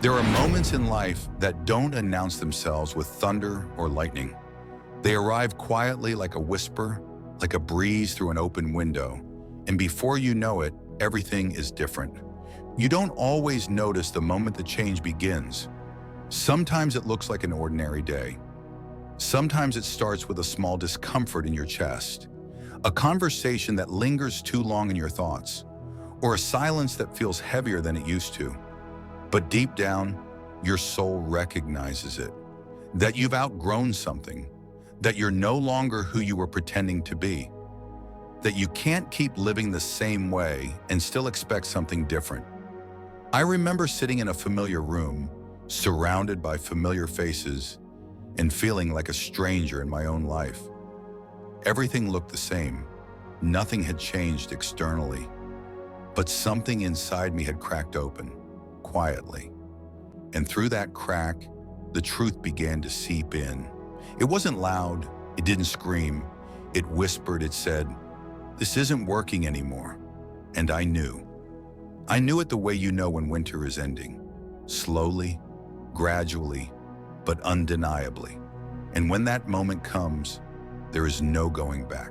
There are moments in life that don't announce themselves with thunder or lightning. They arrive quietly like a whisper, like a breeze through an open window, and before you know it, everything is different. You don't always notice the moment the change begins. Sometimes it looks like an ordinary day. Sometimes it starts with a small discomfort in your chest, a conversation that lingers too long in your thoughts, or a silence that feels heavier than it used to. But deep down, your soul recognizes it, that you've outgrown something, that you're no longer who you were pretending to be, that you can't keep living the same way and still expect something different. I remember sitting in a familiar room, surrounded by familiar faces, and feeling like a stranger in my own life. Everything looked the same. Nothing had changed externally, but something inside me had cracked open, quietly. And through that crack, the truth began to seep in. It wasn't loud, it didn't scream, it whispered, it said, "This isn't working anymore." And I knew. I knew it the way you know when winter is ending. Slowly, gradually, but undeniably. And when that moment comes, there is no going back.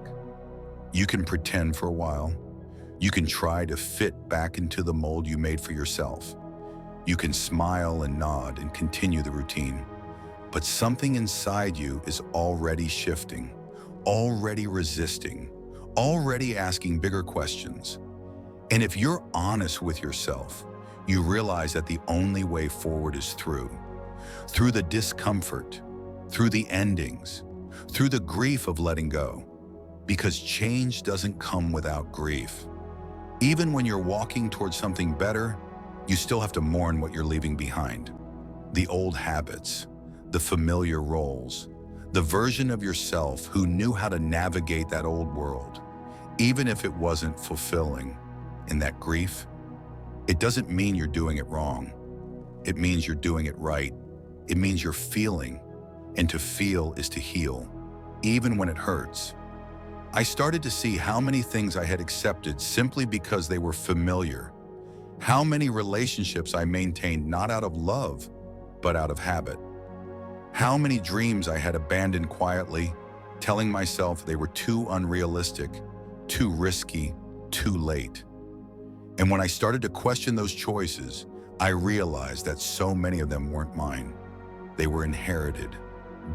You can pretend for a while. You can try to fit back into the mold you made for yourself. You can smile and nod and continue the routine. But something inside you is already shifting, already resisting, already asking bigger questions. And if you're honest with yourself, you realize that the only way forward is through the discomfort, through the endings, through the grief of letting go. Because change doesn't come without grief. Even when you're walking towards something better, you still have to mourn what you're leaving behind. The old habits, the familiar roles, the version of yourself who knew how to navigate that old world, even if it wasn't fulfilling. In that grief, it doesn't mean you're doing it wrong. It means you're doing it right. It means you're feeling, and to feel is to heal, even when it hurts. I started to see how many things I had accepted simply because they were familiar. How many relationships I maintained not out of love, but out of habit. How many dreams I had abandoned quietly, telling myself they were too unrealistic, too risky, too late. And when I started to question those choices, I realized that so many of them weren't mine. They were inherited,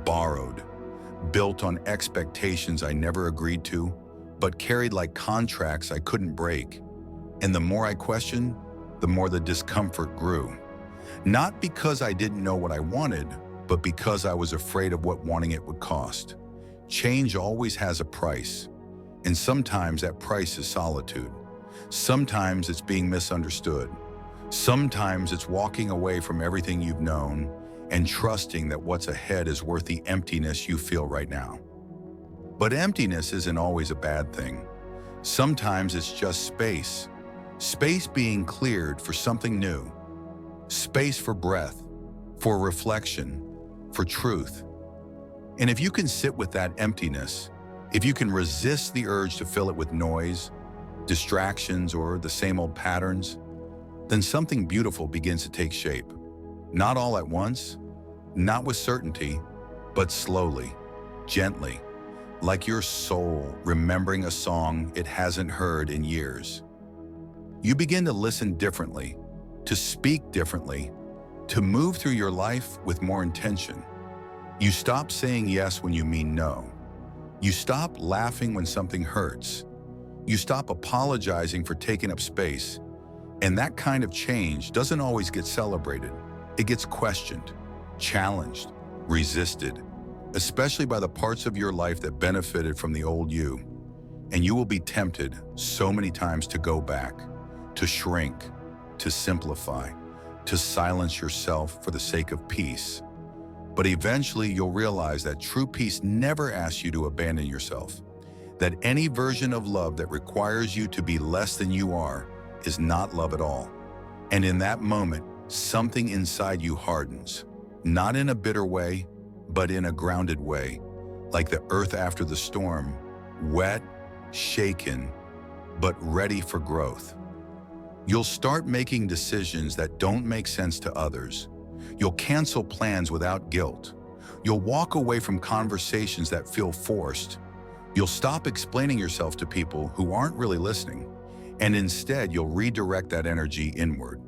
borrowed, built on expectations I never agreed to, but carried like contracts I couldn't break. And the more I questioned, the more the discomfort grew. Not because I didn't know what I wanted, but because I was afraid of what wanting it would cost. Change always has a price, and sometimes that price is solitude. Sometimes it's being misunderstood. Sometimes it's walking away from everything you've known and trusting that what's ahead is worth the emptiness you feel right now. But emptiness isn't always a bad thing. Sometimes it's just space. Space being cleared for something new. Space for breath, for reflection, for truth. And if you can sit with that emptiness, if you can resist the urge to fill it with noise, distractions, or the same old patterns, then something beautiful begins to take shape. Not all at once, not with certainty, but slowly, gently, like your soul remembering a song it hasn't heard in years. You begin to listen differently, to speak differently, to move through your life with more intention. You stop saying yes when you mean no. You stop laughing when something hurts. You stop apologizing for taking up space. And that kind of change doesn't always get celebrated. It gets questioned, challenged, resisted, especially by the parts of your life that benefited from the old you. And you will be tempted so many times to go back, to shrink, to simplify, to silence yourself for the sake of peace. But eventually you'll realize that true peace never asks you to abandon yourself, that any version of love that requires you to be less than you are is not love at all. And in that moment, something inside you hardens, not in a bitter way, but in a grounded way, like the earth after the storm, wet, shaken, but ready for growth. You'll start making decisions that don't make sense to others. You'll cancel plans without guilt. You'll walk away from conversations that feel forced. You'll stop explaining yourself to people who aren't really listening, and instead you'll redirect that energy inward,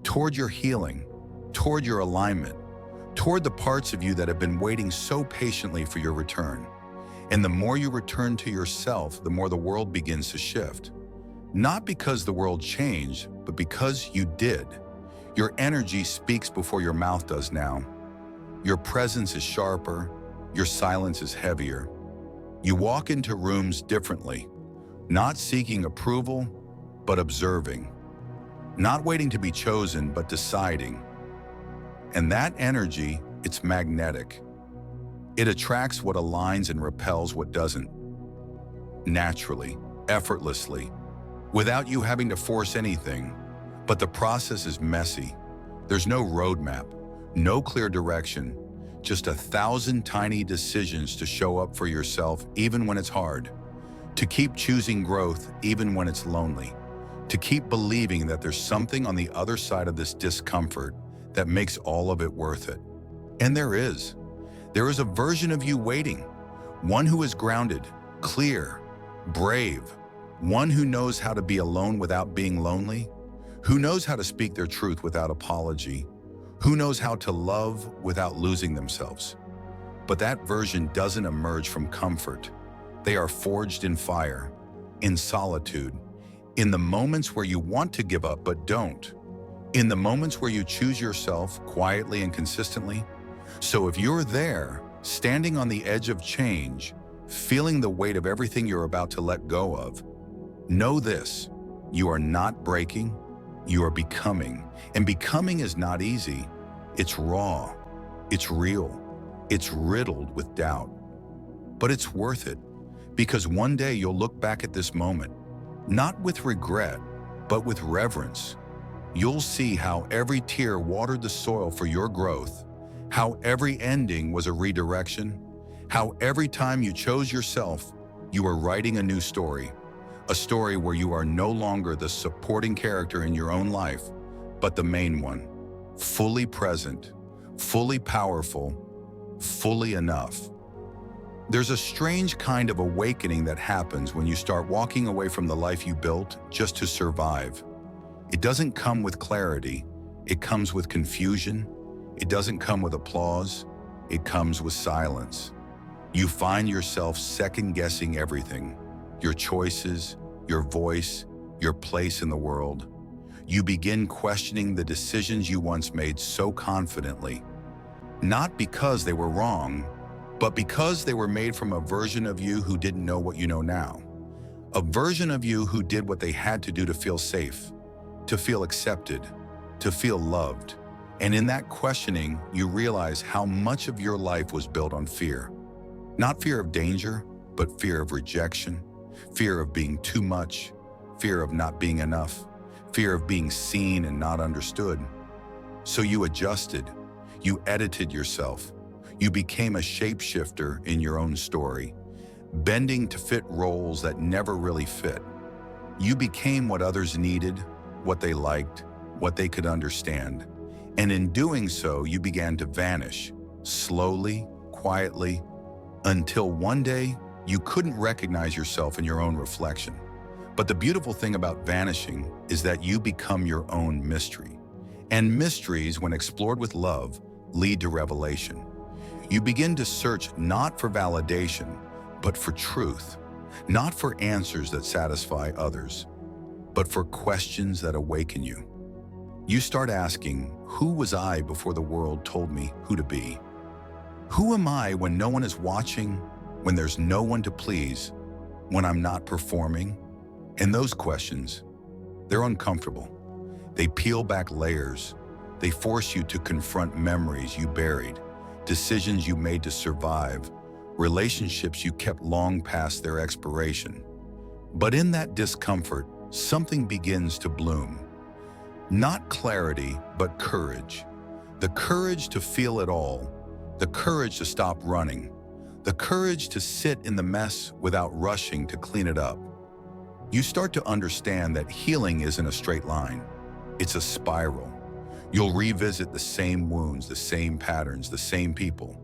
toward your healing, toward your alignment, toward the parts of you that have been waiting so patiently for your return. And the more you return to yourself, the more the world begins to shift. Not because the world changed, but because you did. Your energy speaks before your mouth does now. Your presence is sharper. Your silence is heavier. You walk into rooms differently, not seeking approval, but observing. Not waiting to be chosen, but deciding. And that energy, it's magnetic. It attracts what aligns and repels what doesn't. Naturally, effortlessly, without you having to force anything. But the process is messy. There's no roadmap, no clear direction, just 1,000 tiny decisions to show up for yourself even when it's hard, to keep choosing growth even when it's lonely, to keep believing that there's something on the other side of this discomfort that makes all of it worth it. And there is. There is a version of you waiting, one who is grounded, clear, brave, one who knows how to be alone without being lonely, who knows how to speak their truth without apology, who knows how to love without losing themselves. But that version doesn't emerge from comfort. They are forged in fire, in solitude, in the moments where you want to give up but don't, in the moments where you choose yourself quietly and consistently. So if you're there, standing on the edge of change, feeling the weight of everything you're about to let go of, know this: you are not breaking, you are becoming. And becoming is not easy. It's raw, it's real, it's riddled with doubt. But it's worth it, because one day you'll look back at this moment, not with regret, but with reverence. You'll see how every tear watered the soil for your growth, how every ending was a redirection, how every time you chose yourself, you were writing a new story, a story where you are no longer the supporting character in your own life, but the main one, fully present, fully powerful, fully enough. There's a strange kind of awakening that happens when you start walking away from the life you built just to survive. It doesn't come with clarity, it comes with confusion. It doesn't come with applause, it comes with silence. You find yourself second-guessing everything, your choices, your voice, your place in the world. You begin questioning the decisions you once made so confidently, not because they were wrong, but because they were made from a version of you who didn't know what you know now. A version of you who did what they had to do to feel safe, to feel accepted, to feel loved. And in that questioning, you realize how much of your life was built on fear. Not fear of danger, but fear of rejection, fear of being too much, fear of not being enough, fear of being seen and not understood. So you adjusted, you edited yourself, you became a shapeshifter in your own story, bending to fit roles that never really fit. You became what others needed, what they liked, what they could understand. And in doing so, you began to vanish, slowly, quietly, until one day you couldn't recognize yourself in your own reflection. But the beautiful thing about vanishing is that you become your own mystery. And mysteries, when explored with love, lead to revelation. You begin to search not for validation, but for truth, not for answers that satisfy others, but for questions that awaken you. You start asking, who was I before the world told me who to be? Who am I when no one is watching, when there's no one to please, when I'm not performing? And those questions, they're uncomfortable. They peel back layers. They force you to confront memories you buried, decisions you made to survive, relationships you kept long past their expiration. But in that discomfort, something begins to bloom. Not clarity, but courage. The courage to feel it all, the courage to stop running, the courage to sit in the mess without rushing to clean it up. You start to understand that healing isn't a straight line. It's a spiral. You'll revisit the same wounds, the same patterns, the same people.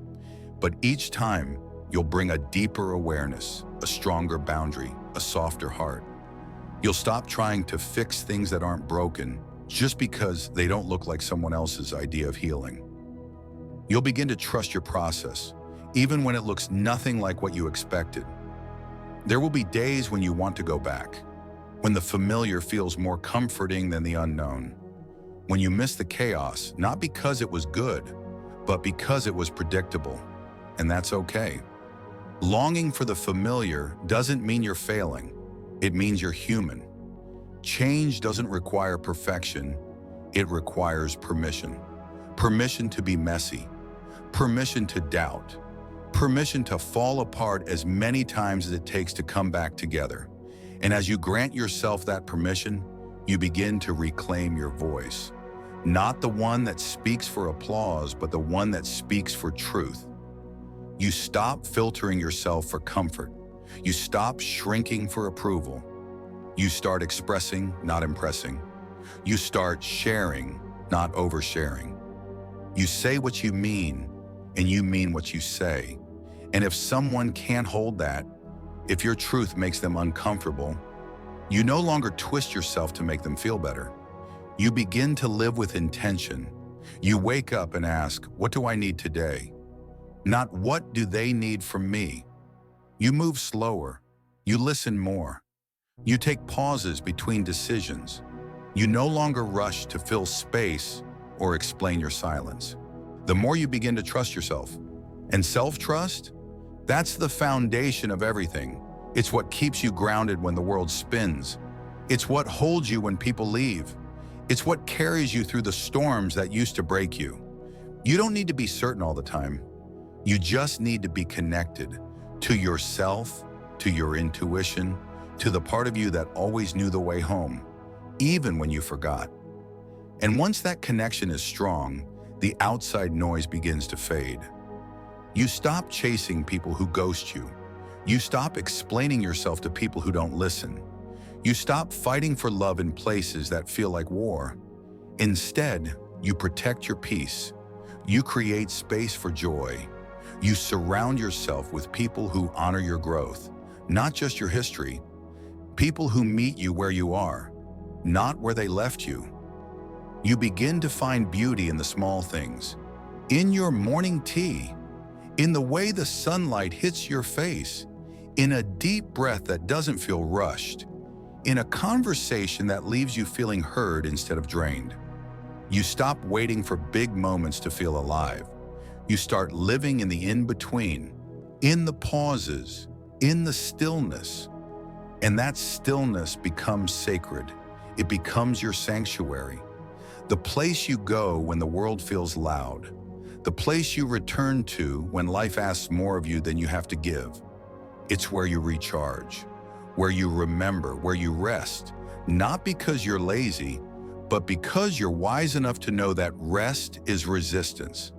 But each time, you'll bring a deeper awareness, a stronger boundary, a softer heart. You'll stop trying to fix things that aren't broken just because they don't look like someone else's idea of healing. You'll begin to trust your process, even when it looks nothing like what you expected. There will be days when you want to go back, when the familiar feels more comforting than the unknown, when you miss the chaos, not because it was good, but because it was predictable, and that's okay. Longing for the familiar doesn't mean you're failing. It means you're human. Change doesn't require perfection. It requires permission. Permission to be messy. Permission to doubt. Permission to fall apart as many times as it takes to come back together. And as you grant yourself that permission, you begin to reclaim your voice. Not the one that speaks for applause, but the one that speaks for truth. You stop filtering yourself for comfort. You stop shrinking for approval. You start expressing, not impressing. You start sharing, not oversharing. You say what you mean, and you mean what you say. And if someone can't hold that, if your truth makes them uncomfortable, you no longer twist yourself to make them feel better. You begin to live with intention. You wake up and ask, what do I need today? Not what do they need from me? You move slower. You listen more. You take pauses between decisions. You no longer rush to fill space or explain your silence. The more you begin to trust yourself. And self-trust? That's the foundation of everything. It's what keeps you grounded when the world spins. It's what holds you when people leave. It's what carries you through the storms that used to break you. You don't need to be certain all the time. You just need to be connected to yourself, to your intuition, to the part of you that always knew the way home, even when you forgot. And once that connection is strong, the outside noise begins to fade. You stop chasing people who ghost you. You stop explaining yourself to people who don't listen. You stop fighting for love in places that feel like war. Instead, you protect your peace. You create space for joy. You surround yourself with people who honor your growth, not just your history. People who meet you where you are, not where they left you. You begin to find beauty in the small things, in your morning tea, in the way the sunlight hits your face, in a deep breath that doesn't feel rushed, in a conversation that leaves you feeling heard instead of drained. You stop waiting for big moments to feel alive. You start living in the in-between, in the pauses, in the stillness. And that stillness becomes sacred. It becomes your sanctuary. The place you go when the world feels loud. The place you return to when life asks more of you than you have to give. It's where you recharge, where you remember, where you rest, not because you're lazy, but because you're wise enough to know that rest is resistance.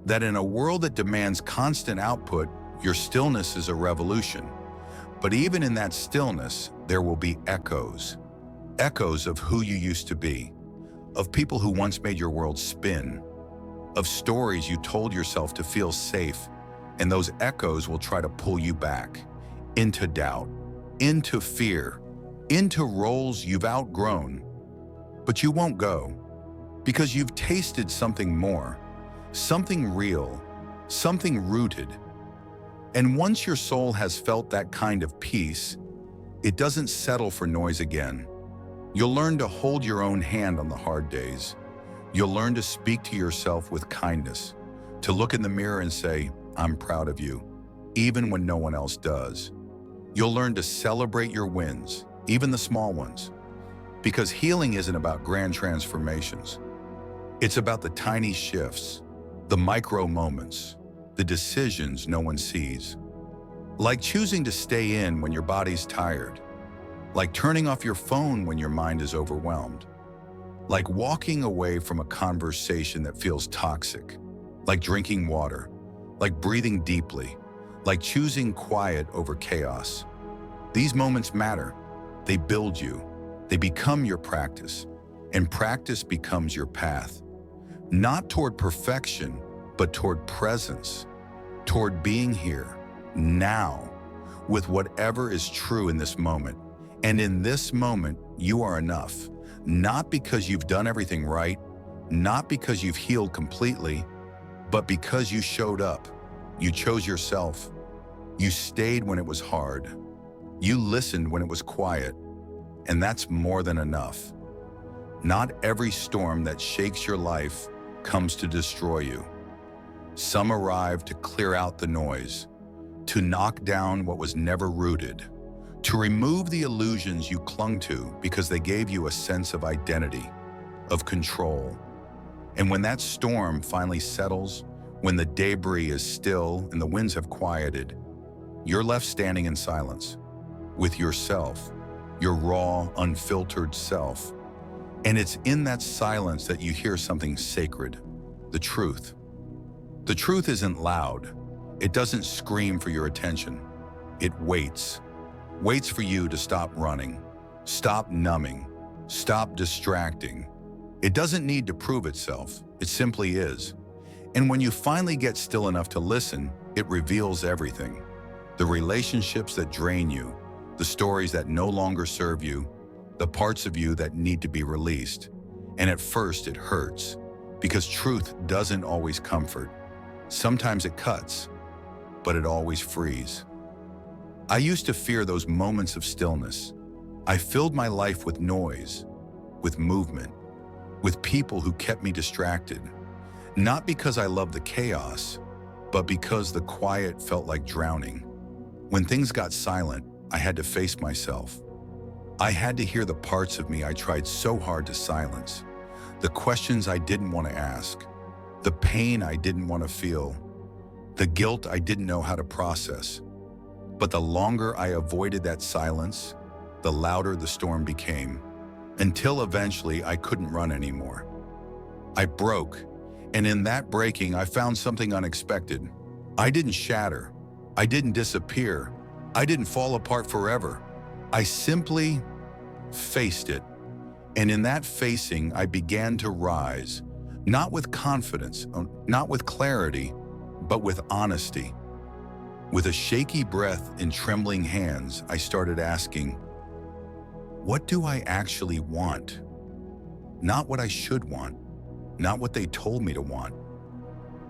That in a world that demands constant output, your stillness is a revolution. But even in that stillness, there will be echoes. Echoes of who you used to be, of people who once made your world spin, of stories you told yourself to feel safe, and those echoes will try to pull you back, into doubt, into fear, into roles you've outgrown. But you won't go, because you've tasted something more, something real, something rooted. And once your soul has felt that kind of peace, it doesn't settle for noise again. You'll learn to hold your own hand on the hard days. You'll learn to speak to yourself with kindness, to look in the mirror and say, I'm proud of you, even when no one else does. You'll learn to celebrate your wins, even the small ones, because healing isn't about grand transformations. It's about the tiny shifts, the micro moments, the decisions no one sees. Like choosing to stay in when your body's tired, like turning off your phone when your mind is overwhelmed, like walking away from a conversation that feels toxic, like drinking water, like breathing deeply, like choosing quiet over chaos. These moments matter They build you. They become your practice, and practice becomes your path. Not toward perfection, but toward presence, toward being here, now, with whatever is true in this moment. And in this moment, you are enough, not because you've done everything right, not because you've healed completely, but because you showed up. You chose yourself. You stayed when it was hard. You listened when it was quiet. And that's more than enough. Not every storm that shakes your life comes to destroy you. Some arrive to clear out the noise, to knock down what was never rooted, to remove the illusions you clung to because they gave you a sense of identity, of control. And when that storm finally settles, when the debris is still and the winds have quieted, you're left standing in silence with yourself, your raw, unfiltered self. And it's in that silence that you hear something sacred, the truth. The truth isn't loud. It doesn't scream for your attention. It waits for you to stop running, stop numbing, stop distracting. It doesn't need to prove itself. It simply is. And when you finally get still enough to listen, it reveals everything. The relationships that drain you, the stories that no longer serve you, the parts of you that need to be released. And at first it hurts, because truth doesn't always comfort. Sometimes it cuts, but it always frees. I used to fear those moments of stillness. I filled my life with noise, with movement, with people who kept me distracted. Not because I loved the chaos, but because the quiet felt like drowning. When things got silent, I had to face myself. I had to hear the parts of me I tried so hard to silence, the questions I didn't want to ask, the pain I didn't want to feel, the guilt I didn't know how to process. But the longer I avoided that silence, the louder the storm became, until eventually I couldn't run anymore. I broke, and in that breaking I found something unexpected. I didn't shatter. I didn't disappear. I didn't fall apart forever. I simply faced it. And in that facing, I began to rise, not with confidence, not with clarity, but with honesty. With a shaky breath and trembling hands, I started asking, what do I actually want? Not what I should want, not what they told me to want,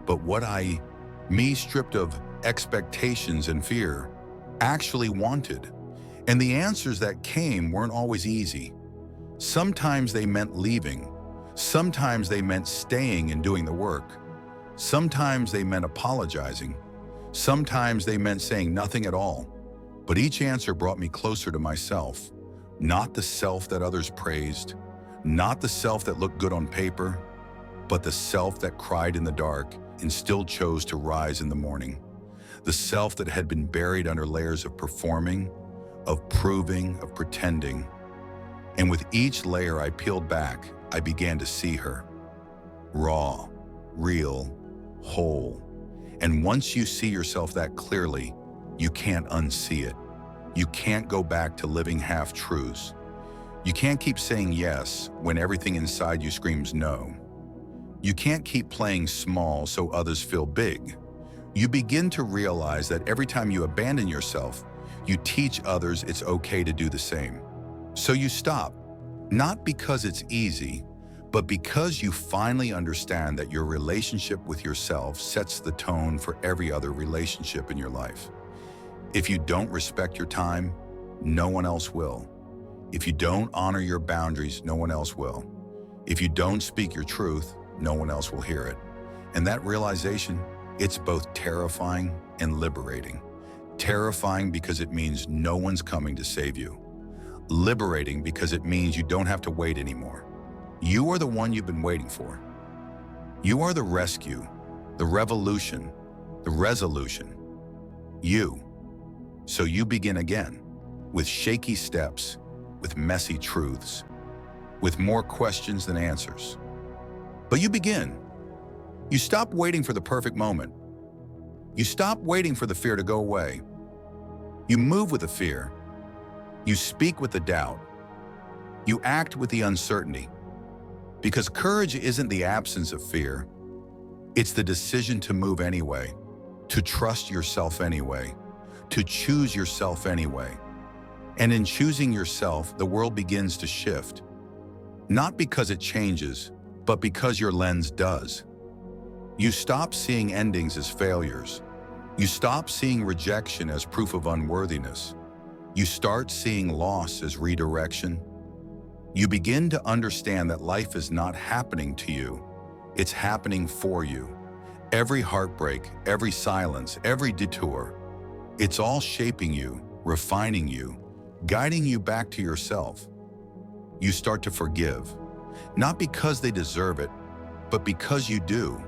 but what me stripped of expectations and fear, actually wanted. And the answers that came weren't always easy. Sometimes they meant leaving. Sometimes they meant staying and doing the work. Sometimes they meant apologizing. Sometimes they meant saying nothing at all. But each answer brought me closer to myself. Not the self that others praised, not the self that looked good on paper, but the self that cried in the dark and still chose to rise in the morning. The self that had been buried under layers of performing, of proving, of pretending. And with each layer I peeled back, I began to see her. Raw, real, whole. And once you see yourself that clearly, you can't unsee it. You can't go back to living half-truths. You can't keep saying yes when everything inside you screams no. You can't keep playing small so others feel big. You begin to realize that every time you abandon yourself, you teach others it's okay to do the same. So you stop, not because it's easy, but because you finally understand that your relationship with yourself sets the tone for every other relationship in your life. If you don't respect your time, no one else will. If you don't honor your boundaries, no one else will. If you don't speak your truth, no one else will hear it. And that realization, it's both terrifying and liberating. Terrifying because it means no one's coming to save you. Liberating because it means you don't have to wait anymore. You are the one you've been waiting for. You are the rescue, the revolution, the resolution. You. So you begin again, with shaky steps, with messy truths, with more questions than answers. But you begin. You stop waiting for the perfect moment. You stop waiting for the fear to go away. You move with the fear. You speak with the doubt. You act with the uncertainty. Because courage isn't the absence of fear. It's the decision to move anyway, to trust yourself anyway, to choose yourself anyway. And in choosing yourself, the world begins to shift. Not because it changes, but because your lens does. You stop seeing endings as failures. You stop seeing rejection as proof of unworthiness. You start seeing loss as redirection. You begin to understand that life is not happening to you. It's happening for you. Every heartbreak, every silence, every detour, it's all shaping you, refining you, guiding you back to yourself. You start to forgive, not because they deserve it, but because you do.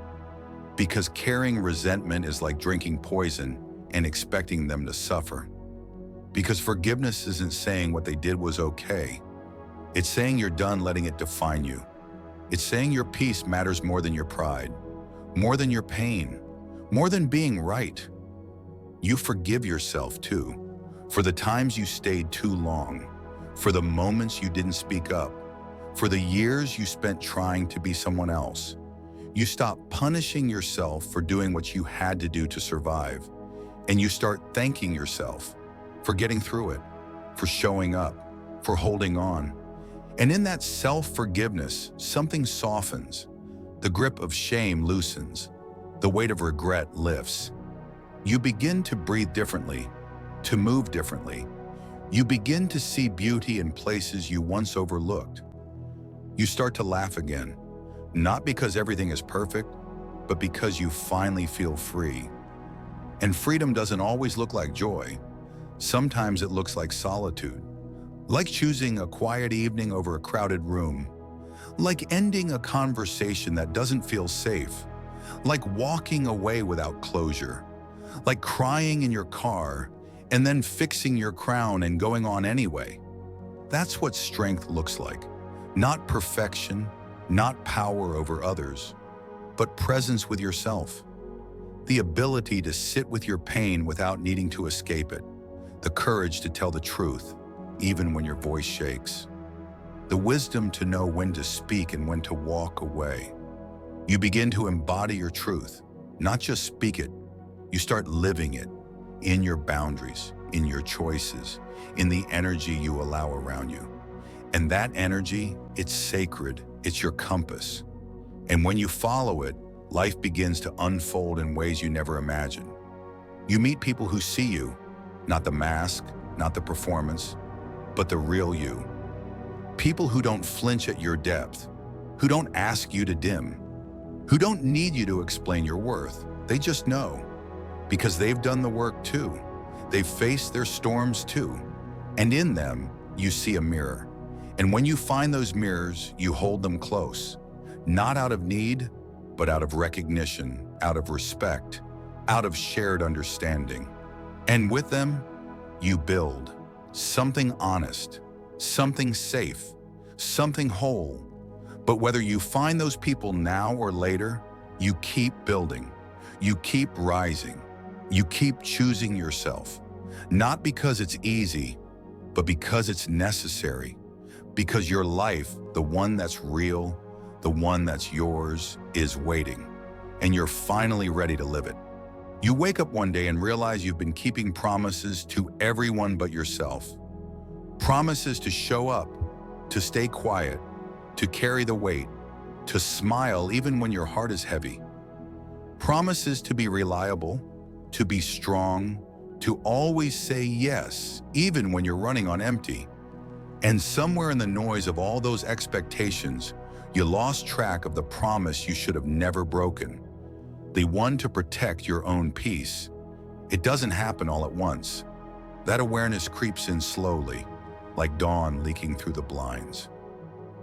Because carrying resentment is like drinking poison and expecting them to suffer. Because forgiveness isn't saying what they did was okay. It's saying you're done letting it define you. It's saying your peace matters more than your pride, more than your pain, more than being right. You forgive yourself too, for the times you stayed too long, for the moments you didn't speak up, for the years you spent trying to be someone else. You stop punishing yourself for doing what you had to do to survive, and you start thanking yourself for getting through it, for showing up, for holding on. And in that self-forgiveness, something softens. The grip of shame loosens. The weight of regret lifts. You begin to breathe differently, to move differently. You begin to see beauty in places you once overlooked. You start to laugh again, not because everything is perfect, but because you finally feel free. And freedom doesn't always look like joy. Sometimes it looks like solitude. Like choosing a quiet evening over a crowded room. Like ending a conversation that doesn't feel safe. Like walking away without closure. Like crying in your car and then fixing your crown and going on anyway. That's what strength looks like. Not perfection, not power over others, but presence with yourself. The ability to sit with your pain without needing to escape it. The courage to tell the truth, even when your voice shakes. The wisdom to know when to speak and when to walk away. You begin to embody your truth, not just speak it. You start living it in your boundaries, in your choices, in the energy you allow around you. And that energy, it's sacred, it's your compass. And when you follow it, life begins to unfold in ways you never imagined. You meet people who see you, not the mask, not the performance, but the real you. People who don't flinch at your depth, who don't ask you to dim, who don't need you to explain your worth. They just know, because they've done the work too. They've faced their storms too. And in them, you see a mirror. And when you find those mirrors, you hold them close, not out of need, but out of recognition, out of respect, out of shared understanding. And with them, you build something honest, something safe, something whole. But whether you find those people now or later, you keep building, you keep rising, you keep choosing yourself, not because it's easy, but because it's necessary, because your life, the one that's real, the one that's yours, is waiting, and you're finally ready to live it. You wake up one day and realize you've been keeping promises to everyone but yourself. Promises to show up, to stay quiet, to carry the weight, to smile even when your heart is heavy. Promises to be reliable, to be strong, to always say yes, even when you're running on empty. And somewhere in the noise of all those expectations, you lost track of the promise you should have never broken. The one to protect your own peace. It doesn't happen all at once. That awareness creeps in slowly, like dawn leaking through the blinds.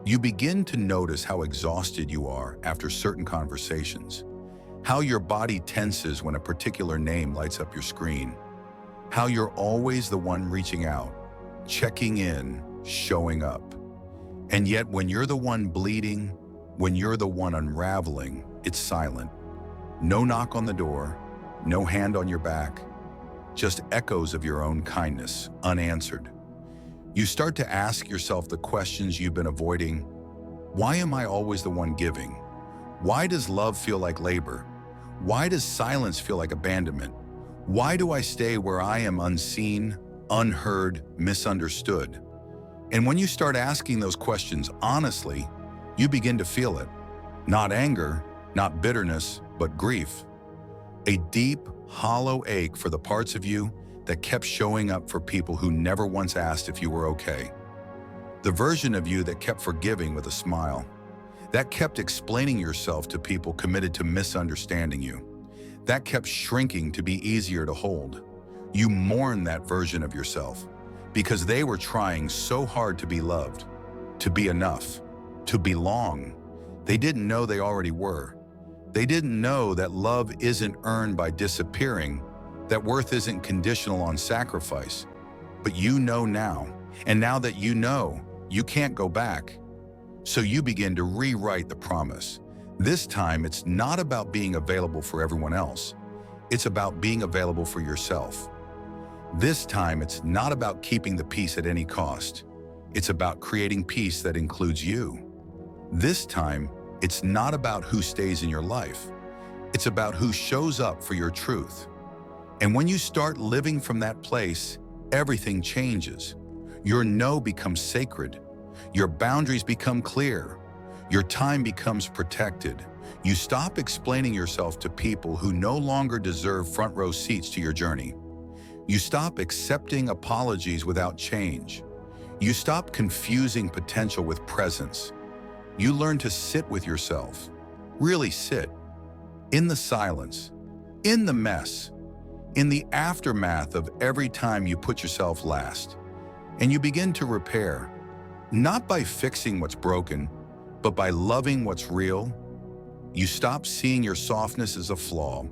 You begin to notice how exhausted you are after certain conversations, how your body tenses when a particular name lights up your screen, how you're always the one reaching out, checking in, showing up. And yet when you're the one bleeding, when you're the one unraveling, it's silent. No knock on the door, no hand on your back, just echoes of your own kindness, unanswered. You start to ask yourself the questions you've been avoiding. Why am I always the one giving? Why does love feel like labor? Why does silence feel like abandonment? Why do I stay where I am unseen, unheard, misunderstood? And when you start asking those questions honestly, you begin to feel it. Not anger, not bitterness, but grief. A deep, hollow ache for the parts of you that kept showing up for people who never once asked if you were okay. The version of you that kept forgiving with a smile. That kept explaining yourself to people committed to misunderstanding you. That kept shrinking to be easier to hold. You mourn that version of yourself because they were trying so hard to be loved, to be enough, to belong. They didn't know they already were. They didn't know that love isn't earned by disappearing, that worth isn't conditional on sacrifice. But you know now, and now that you know, you can't go back. So you begin to rewrite the promise. This time, it's not about being available for everyone else. It's about being available for yourself. This time, it's not about keeping the peace at any cost. It's about creating peace that includes you. This time, it's not about who stays in your life. It's about who shows up for your truth. And when you start living from that place, everything changes. Your no becomes sacred. Your boundaries become clear. Your time becomes protected. You stop explaining yourself to people who no longer deserve front row seats to your journey. You stop accepting apologies without change. You stop confusing potential with presence. You learn to sit with yourself. Really sit. In the silence. In the mess. In the aftermath of every time you put yourself last. And you begin to repair. Not by fixing what's broken, but by loving what's real. You stop seeing your softness as a flaw.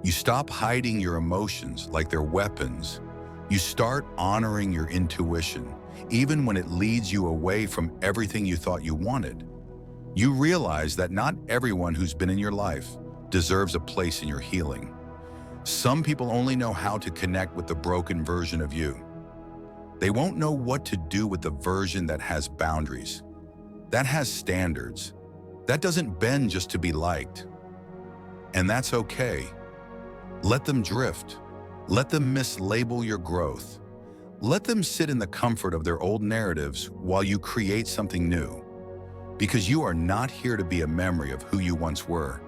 You stop hiding your emotions like they're weapons. You start honoring your intuition, even when it leads you away from everything you thought you wanted. You realize that not everyone who's been in your life deserves a place in your healing. Some people only know how to connect with the broken version of you. They won't know what to do with the version that has boundaries, that has standards, that doesn't bend just to be liked. And that's okay. Let them drift. Let them mislabel your growth. Let them sit in the comfort of their old narratives while you create something new. Because you are not here to be a memory of who you once were.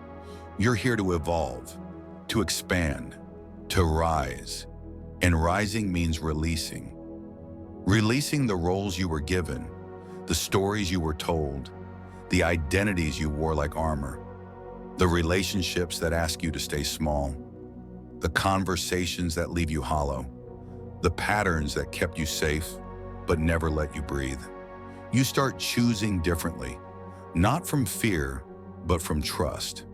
You're here to evolve, to expand, to rise. And rising means releasing. Releasing the roles you were given, the stories you were told, the identities you wore like armor, the relationships that ask you to stay small, the conversations that leave you hollow, the patterns that kept you safe but never let you breathe. You start choosing differently, not from fear, but from trust.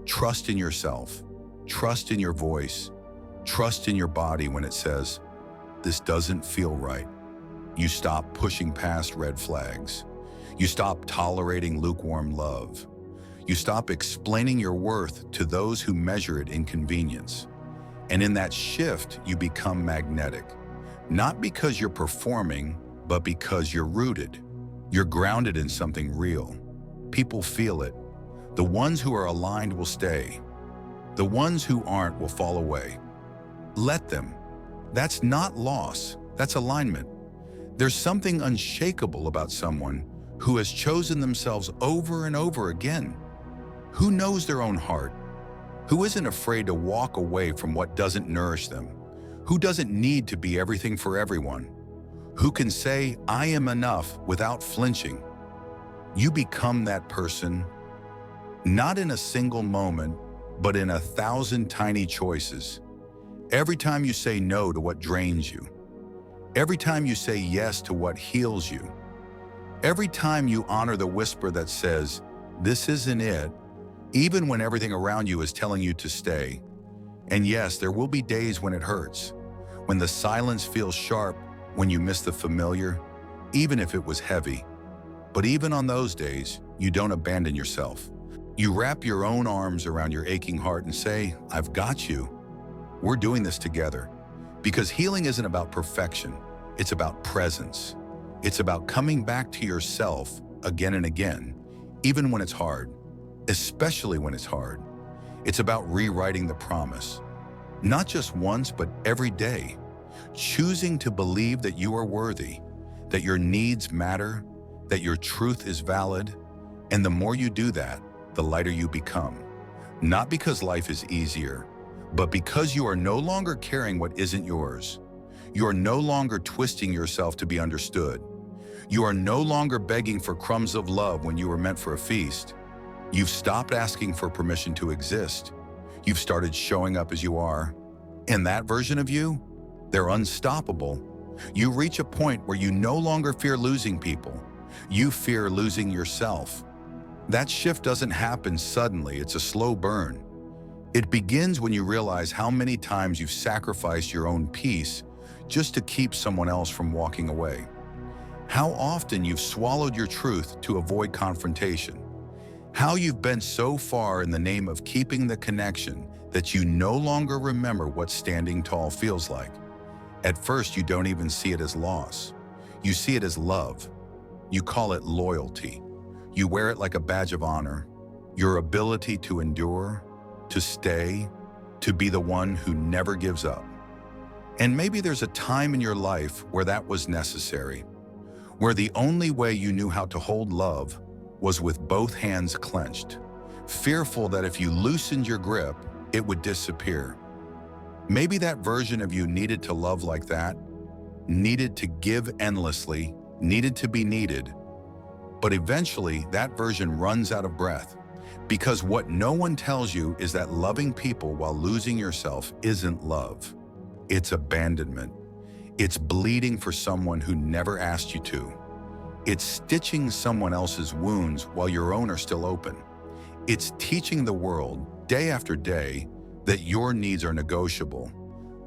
Trust in yourself, trust in your voice, trust in your body when it says, "This doesn't feel right." You stop pushing past red flags. You stop tolerating lukewarm love. You stop explaining your worth to those who measure it in convenience. And in that shift, you become magnetic. Not because you're performing, but because you're rooted. You're grounded in something real. People feel it. The ones who are aligned will stay. The ones who aren't will fall away. Let them. That's not loss, that's alignment. There's something unshakable about someone who has chosen themselves over and over again, who knows their own heart, who isn't afraid to walk away from what doesn't nourish them, who doesn't need to be everything for everyone, who can say, "I am enough" without flinching. You become that person, not in a single moment, but in 1,000 tiny choices. Every time you say no to what drains you, every time you say yes to what heals you, every time you honor the whisper that says, "This isn't it," even when everything around you is telling you to stay. And yes, there will be days when it hurts, when the silence feels sharp, when you miss the familiar, even if it was heavy. But even on those days, you don't abandon yourself. You wrap your own arms around your aching heart and say, "I've got you. We're doing this together." Because healing isn't about perfection, it's about presence. It's about coming back to yourself again and again, even when it's hard, especially when it's hard. It's about rewriting the promise, not just once, but every day. Choosing to believe that you are worthy, that your needs matter, that your truth is valid. And the more you do that, the lighter you become. Not because life is easier, but because you are no longer carrying what isn't yours. You are no longer twisting yourself to be understood. You are no longer begging for crumbs of love when you were meant for a feast. You've stopped asking for permission to exist. You've started showing up as you are. And that version of you, they're unstoppable. You reach a point where you no longer fear losing people. You fear losing yourself. That shift doesn't happen suddenly, it's a slow burn. It begins when you realize how many times you've sacrificed your own peace just to keep someone else from walking away. How often you've swallowed your truth to avoid confrontation. How you've bent so far in the name of keeping the connection that you no longer remember what standing tall feels like. At first, you don't even see it as loss. You see it as love. You call it loyalty. You wear it like a badge of honor. Your ability to endure, to stay, to be the one who never gives up. And maybe there's a time in your life where that was necessary, where the only way you knew how to hold love was with both hands clenched, fearful that if you loosened your grip, it would disappear. Maybe that version of you needed to love like that, needed to give endlessly, needed to be needed. But eventually, that version runs out of breath, because what no one tells you is that loving people while losing yourself isn't love. It's abandonment. It's bleeding for someone who never asked you to. It's stitching someone else's wounds while your own are still open. It's teaching the world, day after day, that your needs are negotiable.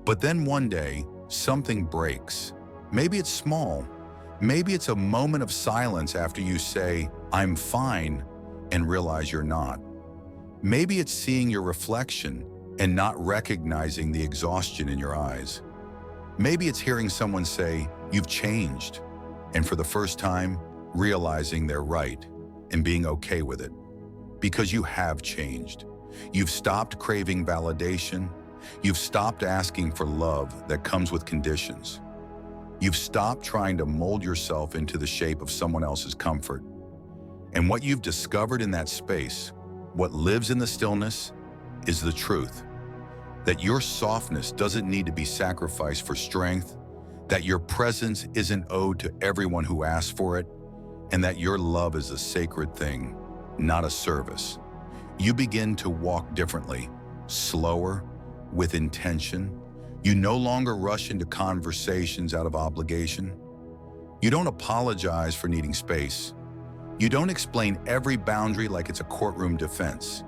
But then one day, something breaks. Maybe it's small. Maybe it's a moment of silence after you say, "I'm fine," and realize you're not. Maybe it's seeing your reflection and not recognizing the exhaustion in your eyes. Maybe it's hearing someone say, "You've changed," and for the first time, realizing they're right and being okay with it. Because you have changed. You've stopped craving validation. You've stopped asking for love that comes with conditions. You've stopped trying to mold yourself into the shape of someone else's comfort. And what you've discovered in that space, what lives in the stillness, is the truth. That your softness doesn't need to be sacrificed for strength, that your presence isn't owed to everyone who asks for it, and that your love is a sacred thing, not a service. You begin to walk differently, slower, with intention. You no longer rush into conversations out of obligation. You don't apologize for needing space. You don't explain every boundary like it's a courtroom defense.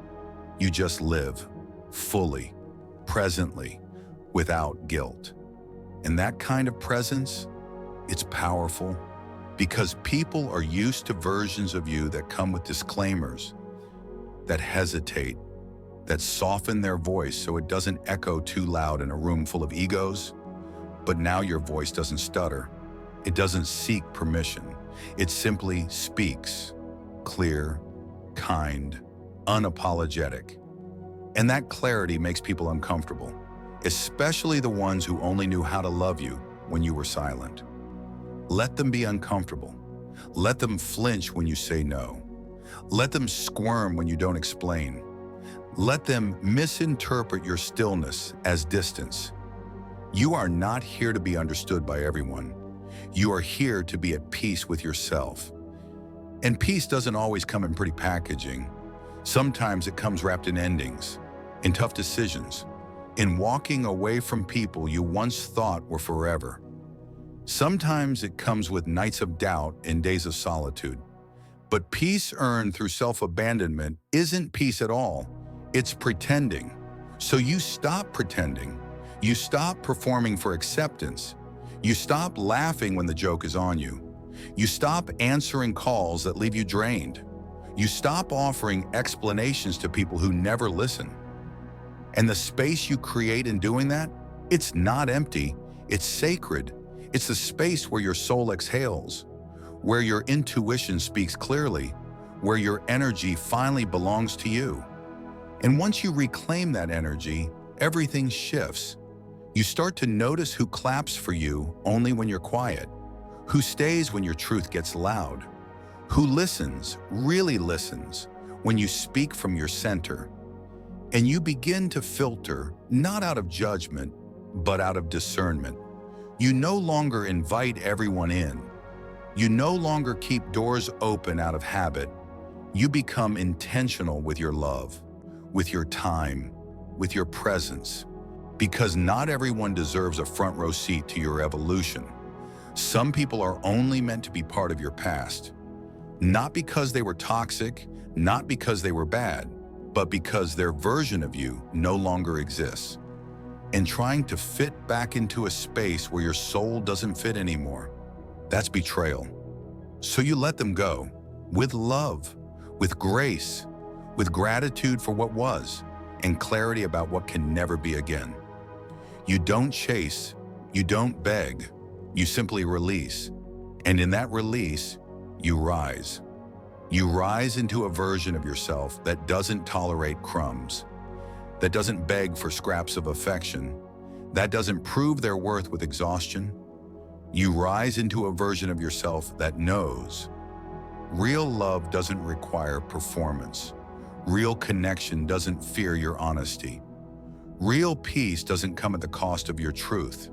You just live, fully, presently, without guilt. And that kind of presence, it's powerful because people are used to versions of you that come with disclaimers, that hesitate, that soften their voice so it doesn't echo too loud in a room full of egos. But now your voice doesn't stutter. It doesn't seek permission. It simply speaks, clear, kind, unapologetic. And that clarity makes people uncomfortable, especially the ones who only knew how to love you when you were silent. Let them be uncomfortable. Let them flinch when you say no. Let them squirm when you don't explain. Let them misinterpret your stillness as distance. You are not here to be understood by everyone. You are here to be at peace with yourself. And peace doesn't always come in pretty packaging. Sometimes it comes wrapped in endings, in tough decisions, in walking away from people you once thought were forever. Sometimes it comes with nights of doubt and days of solitude. But peace earned through self-abandonment isn't peace at all. It's pretending. So you stop pretending. You stop performing for acceptance. You stop laughing when the joke is on you. You stop answering calls that leave you drained. You stop offering explanations to people who never listen. And the space you create in doing that, it's not empty, it's sacred. It's the space where your soul exhales, where your intuition speaks clearly, where your energy finally belongs to you. And once you reclaim that energy, everything shifts. You start to notice who claps for you only when you're quiet, who stays when your truth gets loud, who listens, really listens, when you speak from your center. And you begin to filter, not out of judgment, but out of discernment. You no longer invite everyone in. You no longer keep doors open out of habit. You become intentional with your love, with your time, with your presence. Because not everyone deserves a front row seat to your evolution. Some people are only meant to be part of your past. Not because they were toxic, not because they were bad, but because their version of you no longer exists. And trying to fit back into a space where your soul doesn't fit anymore, that's betrayal. So you let them go, with love, with grace, with gratitude for what was, and clarity about what can never be again. You don't chase, you don't beg, you simply release. And in that release, you rise. You rise into a version of yourself that doesn't tolerate crumbs, that doesn't beg for scraps of affection, that doesn't prove their worth with exhaustion. You rise into a version of yourself that knows. Real love doesn't require performance. Real connection doesn't fear your honesty. Real peace doesn't come at the cost of your truth.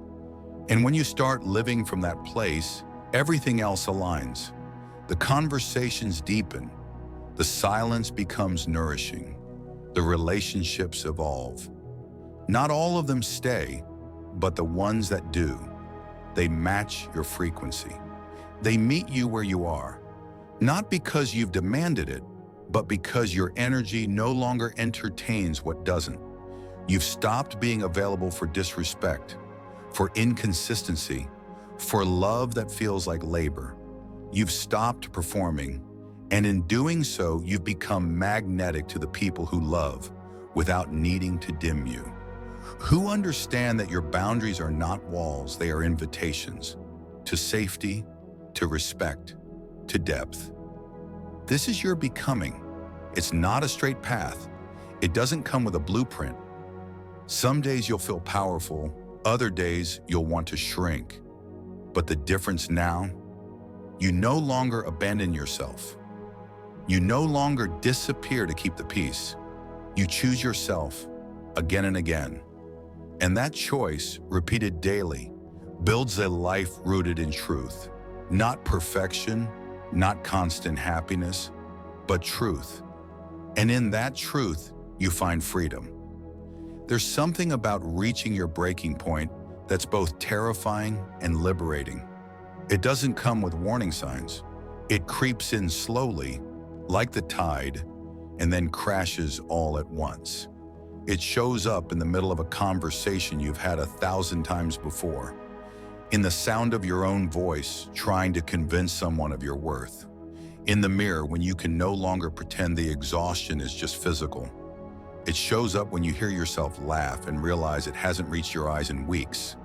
And when you start living from that place, everything else aligns. The conversations deepen. The silence becomes nourishing. The relationships evolve. Not all of them stay, but the ones that do, they match your frequency. They meet you where you are, not because you've demanded it, but because your energy no longer entertains what doesn't. You've stopped being available for disrespect, for inconsistency, for love that feels like labor. You've stopped performing, and in doing so, you've become magnetic to the people who love without needing to dim you. Who understand that your boundaries are not walls, they are invitations to safety, to respect, to depth. This is your becoming. It's not a straight path. It doesn't come with a blueprint. Some days you'll feel powerful, other days you'll want to shrink. But the difference now, you no longer abandon yourself. You no longer disappear to keep the peace. You choose yourself again and again. And that choice, repeated daily, builds a life rooted in truth. Not perfection, not constant happiness, but truth. And in that truth, you find freedom. There's something about reaching your breaking point that's both terrifying and liberating. It doesn't come with warning signs. It creeps in slowly, like the tide, and then crashes all at once. It shows up in the middle of a conversation you've had 1,000 times before, in the sound of your own voice trying to convince someone of your worth, in the mirror when you can no longer pretend the exhaustion is just physical. It shows up when you hear yourself laugh and realize it hasn't reached your eyes in weeks.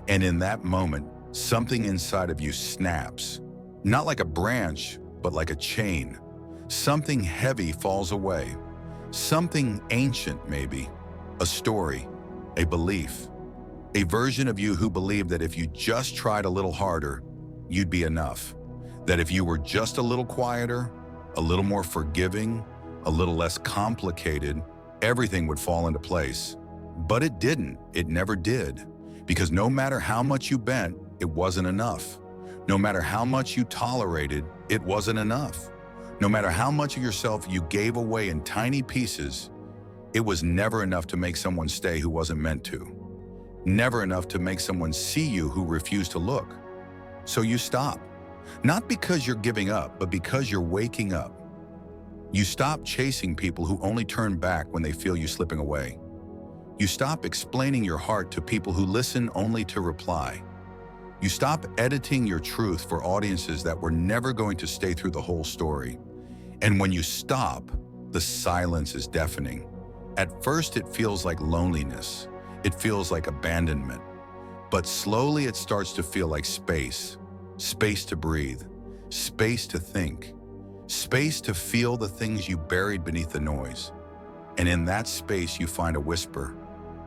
And in that moment, something inside of you snaps, not like a branch, but like a chain. Something heavy falls away. Something ancient, maybe. A story, a belief, a version of you who believed that if you just tried a little harder, you'd be enough. That if you were just a little quieter, a little more forgiving, a little less complicated, everything would fall into place. But it didn't. It never did. Because no matter how much you bent, it wasn't enough. No matter how much you tolerated, it wasn't enough. No matter how much of yourself you gave away in tiny pieces, it was never enough to make someone stay who wasn't meant to. Never enough to make someone see you who refused to look. So you stop. Not because you're giving up, but because you're waking up. You stop chasing people who only turn back when they feel you slipping away. You stop explaining your heart to people who listen only to reply. You stop editing your truth for audiences that were never going to stay through the whole story. And when you stop, the silence is deafening. At first, it feels like loneliness. It feels like abandonment. But slowly, it starts to feel like space. Space to breathe. space to think, space to feel the things you buried beneath the noise. And in that space, you find a whisper,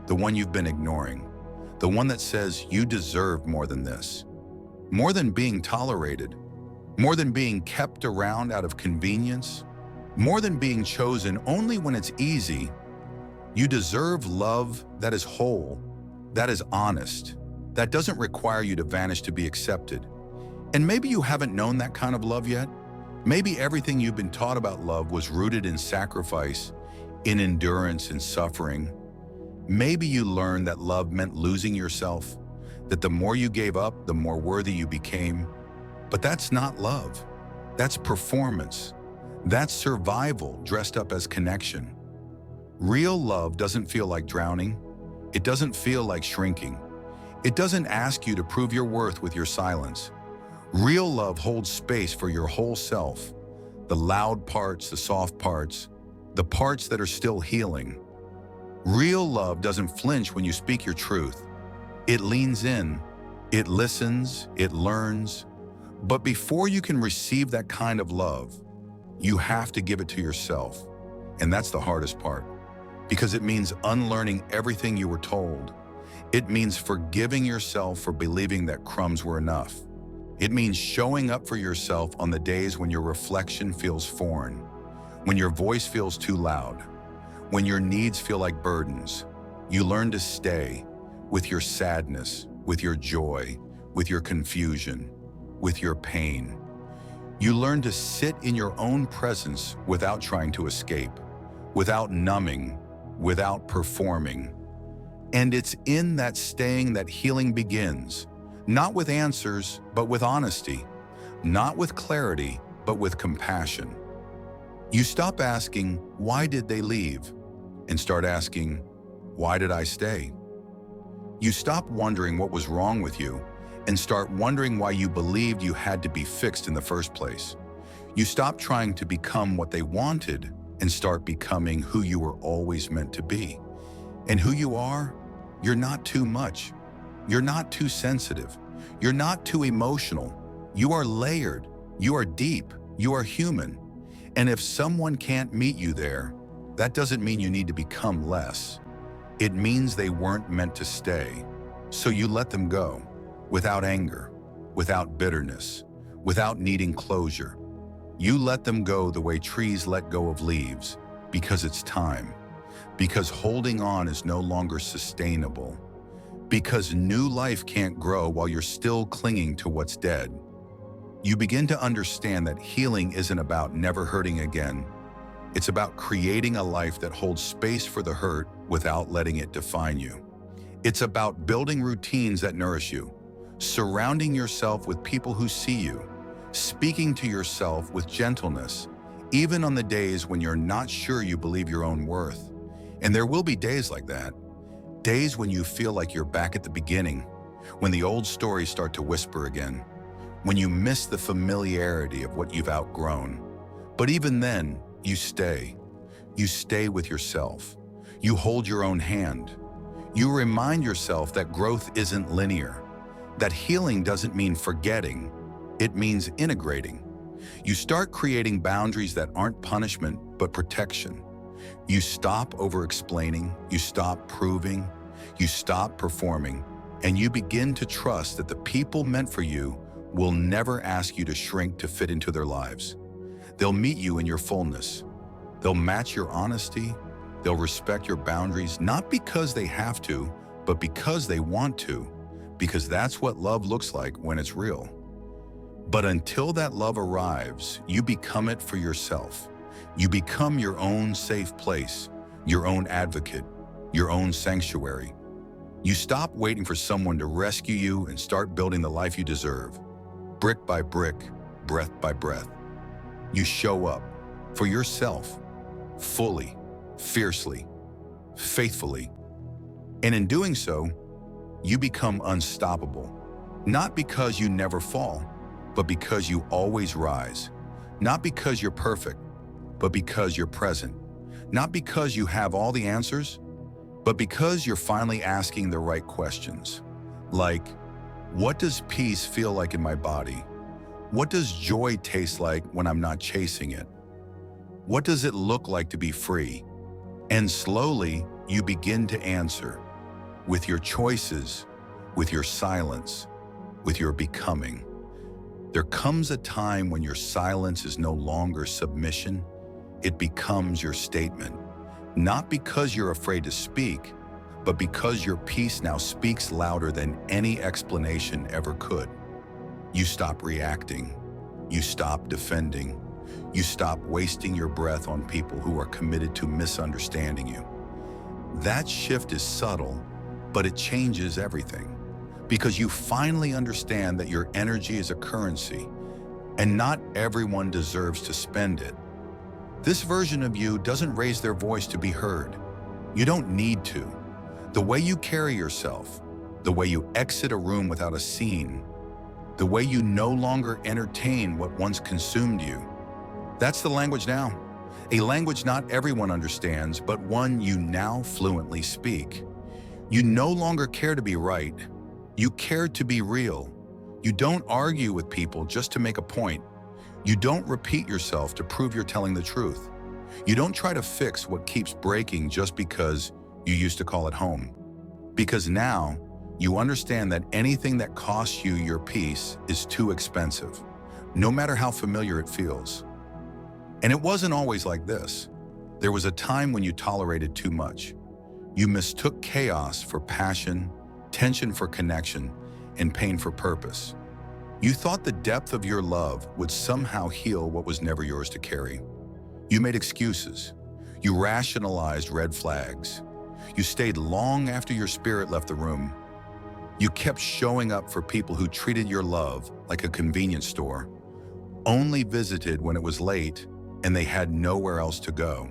the one you've been ignoring, the one that says you deserve more than this, more than being tolerated, more than being kept around out of convenience, more than being chosen only when it's easy. You deserve love that is whole, that is honest, that doesn't require you to vanish to be accepted. And maybe you haven't known that kind of love yet. Maybe everything you've been taught about love was rooted in sacrifice, in endurance and suffering. Maybe you learned that love meant losing yourself, that the more you gave up, the more worthy you became. But that's not love. That's performance. That's survival dressed up as connection. Real love doesn't feel like drowning. It doesn't feel like shrinking. It doesn't ask you to prove your worth with your silence. Real love holds space for your whole self, the loud parts, the soft parts, the parts that are still healing. Real love doesn't flinch when you speak your truth. It leans in, it listens, it learns. But before you can receive that kind of love, you have to give it to yourself. And that's the hardest part, because it means unlearning everything you were told. It means forgiving yourself for believing that crumbs were enough. It means showing up for yourself on the days when your reflection feels foreign, when your voice feels too loud, when your needs feel like burdens. You learn to stay with your sadness, with your joy, with your confusion, with your pain. You learn to sit in your own presence without trying to escape, without numbing, without performing. And it's in that staying that healing begins, not with answers, but with honesty, not with clarity, but with compassion. You stop asking, why did they leave? And start asking, why did I stay? You stop wondering what was wrong with you and start wondering why you believed you had to be fixed in the first place. You stop trying to become what they wanted and start becoming who you were always meant to be. And who you are, you're not too much. You're not too sensitive. You're not too emotional. You are layered. You are deep. You are human. And if someone can't meet you there, that doesn't mean you need to become less. It means they weren't meant to stay. So you let them go, without anger, without bitterness, without needing closure. You let them go the way trees let go of leaves, because it's time, because holding on is no longer sustainable, because new life can't grow while you're still clinging to what's dead. You begin to understand that healing isn't about never hurting again. It's about creating a life that holds space for the hurt without letting it define you. It's about building routines that nourish you, surrounding yourself with people who see you, speaking to yourself with gentleness, even on the days when you're not sure you believe your own worth. And there will be days like that, days when you feel like you're back at the beginning, when the old stories start to whisper again, when you miss the familiarity of what you've outgrown. But even then, you stay. You stay with yourself. You hold your own hand. You remind yourself that growth isn't linear, that healing doesn't mean forgetting, it means integrating. You start creating boundaries that aren't punishment, but protection. You stop over-explaining, you stop proving, you stop performing, and you begin to trust that the people meant for you will never ask you to shrink to fit into their lives. They'll meet you in your fullness. They'll match your honesty. They'll respect your boundaries, not because they have to, but because they want to, because that's what love looks like when it's real. But until that love arrives, you become it for yourself. You become your own safe place, your own advocate, your own sanctuary. You stop waiting for someone to rescue you and start building the life you deserve, brick by brick, breath by breath. You show up for yourself, fully, fiercely, faithfully. And in doing so, you become unstoppable, not because you never fall, but because you always rise. Not because you're perfect, but because you're present. Not because you have all the answers, but because you're finally asking the right questions. Like, what does peace feel like in my body? What does joy taste like when I'm not chasing it? What does it look like to be free? And slowly, you begin to answer with your choices, with your silence, with your becoming. There comes a time when your silence is no longer submission, it becomes your statement. Not because you're afraid to speak, but because your peace now speaks louder than any explanation ever could. You stop reacting. You stop defending. You stop wasting your breath on people who are committed to misunderstanding you. That shift is subtle, but it changes everything. Because you finally understand that your energy is a currency, and not everyone deserves to spend it. This version of you doesn't raise their voice to be heard. You don't need to. The way you carry yourself, the way you exit a room without a scene, the way you no longer entertain what once consumed you, that's the language now. A language not everyone understands, but one you now fluently speak. You no longer care to be right. You care to be real. You don't argue with people just to make a point. You don't repeat yourself to prove you're telling the truth. You don't try to fix what keeps breaking just because you used to call it home. Because now, you understand that anything that costs you your peace is too expensive, no matter how familiar it feels. And it wasn't always like this. There was a time when you tolerated too much. You mistook chaos for passion, tension for connection, and pain for purpose. You thought the depth of your love would somehow heal what was never yours to carry. You made excuses. You rationalized red flags. You stayed long after your spirit left the room. You kept showing up for people who treated your love like a convenience store, only visited when it was late and they had nowhere else to go.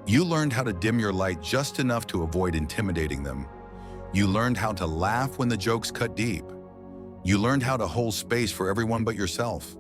You learned how to dim your light just enough to avoid intimidating them. You learned how to laugh when the jokes cut deep. You learned how to hold space for everyone but yourself.